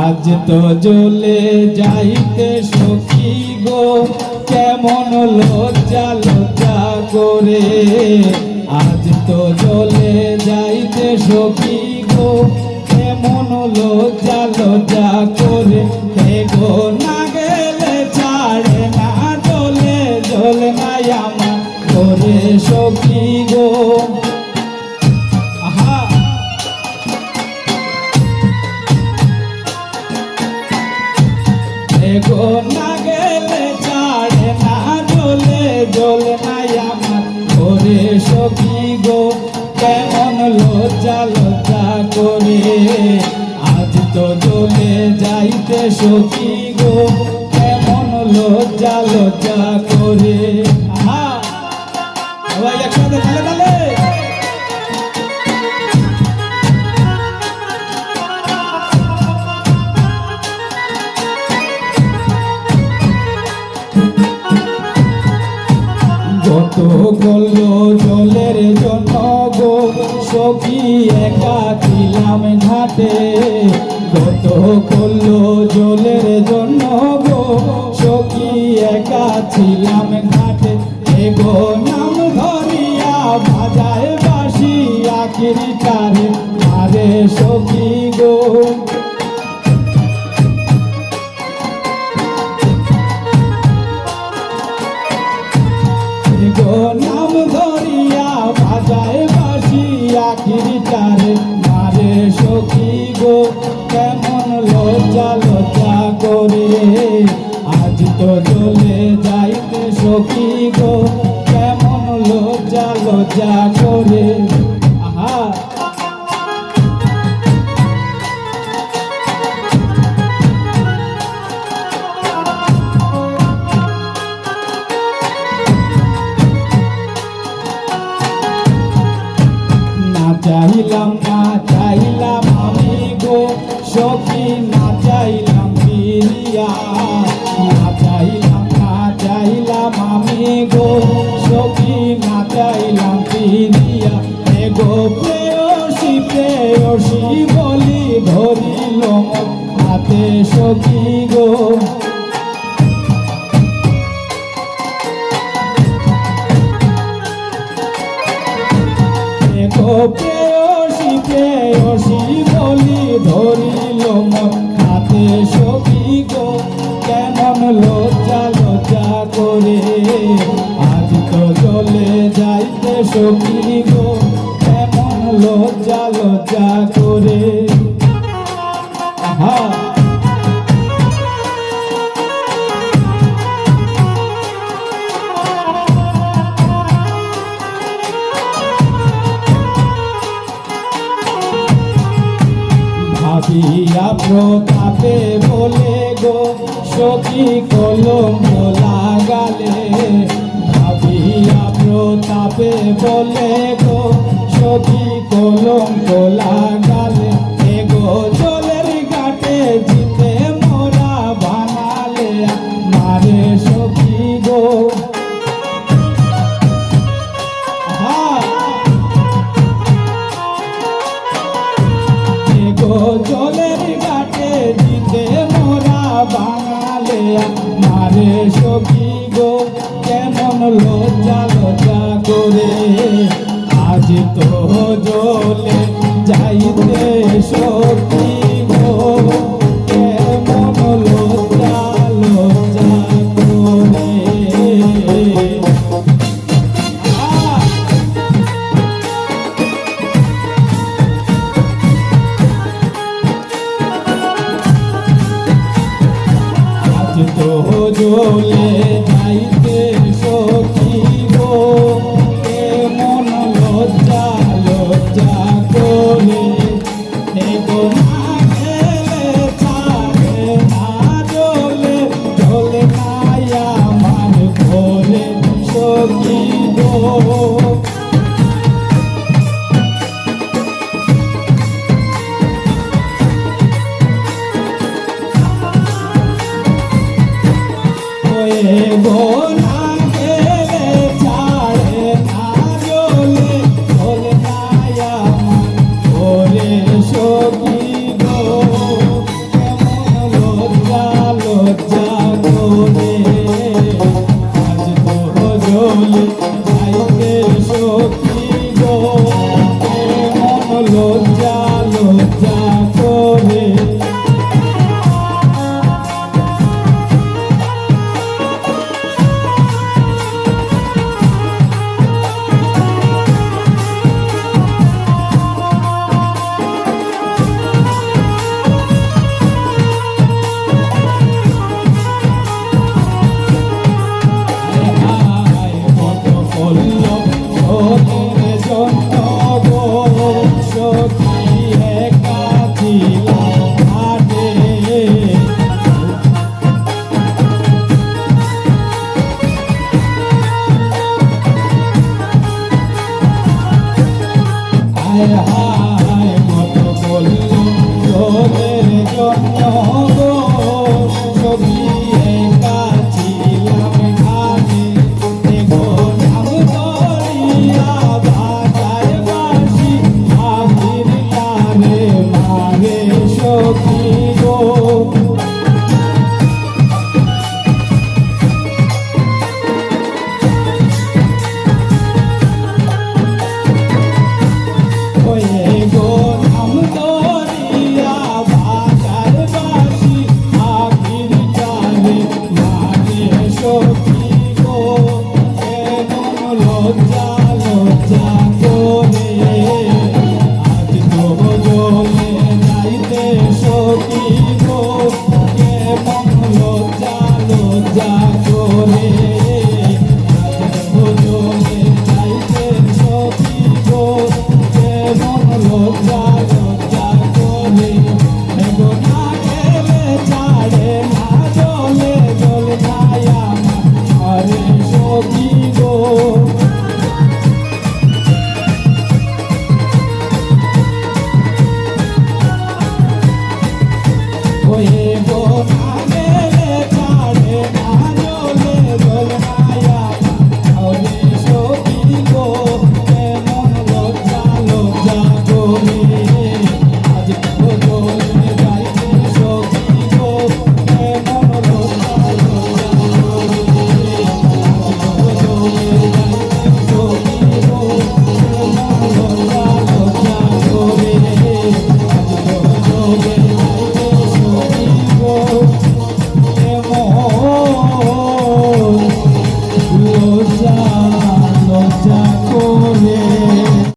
আজ তো জ্বলে যাইতে সখী গো কেমন লজ্জা লজ্জা করে। আজ তো জ্বলে যাইতে সখী গো কেমন লজ্জা লজ্জা করে। গো না গেলে ছাড়ে না জ্বলে জ্বলে নাই আমার করে সখী গো। গো না গেলে ছাড়ে না জ্বলে জ্বলে নাই আমার করে সখী গো কেমন লজ্জা লজ্জা করে। আজ তো জ্বলে যাইতে সখী গো কেমন লজ্জা লজ্জা করে। সবাই একসাথে তালে তালে। কত করল জলের জন্য গো সখী একা ছিলাম ঘাটে। কত করল জলের জন্য গো সখী একা ছিলাম ঘাটে। গো নাম ধরিয়া বাজায় বাঁশি আখিরি তারে মারে সখী গো। নাম ধরিয়া বাজায় বাঁশি আখিরি তারে মারে সখী গো কেমন লজ্জা লজ্জা করে। আজ তো জ্বলে যাইতে সখী গো কেমন লজ্জা লজ্জা করে। চাইলাম না চাইলাম আমি গো সখী না চাইলাম ফিরিয়া। না চাইলাম না চাইলাম আমি গো সখী না চাইলাম ফিরিয়া। গো প্রেয়সী প্রেয়সী বলি ধরিল হাতে সখী গো। প্রেয়সী প্রেয়সী বলি ধরিল হাতে সখী গো কেমন লজ্জা লজ্জা করে। আজ তো জ্বলে যাইতে সখী গো কেমন লজ্জা লজ্জা করে। ভাবিয়া প্রতাপে বলে গো সখী কলঙ্ক লাগালে। ভাবিয়া প্রতাপে বলে গো সখী কলঙ্ক লাগালে। গো জলের ঘাটে জিতে মোরা বানালে মারে সখী গো। জলের ঘাটে দিতে মোরা বাঙালে মারে সখী গো কেমন লজ্জা লজ্জা করে। আজ তো জ্বলে যাইতে সখী গো কেমন লজ্জা লজ্জা করে। তো জ্বলে যাইতে সখী গো কেমন লজ্জা লজ্জা করে। গো না গেলে ছাড়ে না জ্বলে জ্বলে নাই আমার ঘরে সখী গো। গো না গেলে ছাড়ে না জ্বলে জ্বলে নাই আমার ঘরে সখী গো কেমন জন্য গো সখী একা ছিলাম ঘাটে দেখো নাম ধরিয়া বাজায় বাঁশি আখির তারে মারে সখী গো ওয়ে গো নাম ধরিয়া বাজায় বাঁশি আখির তারে মারে সখী গো কেমন লজ্জা লজ্জা করে আজ তো জ্বলে যাইতে সখী গো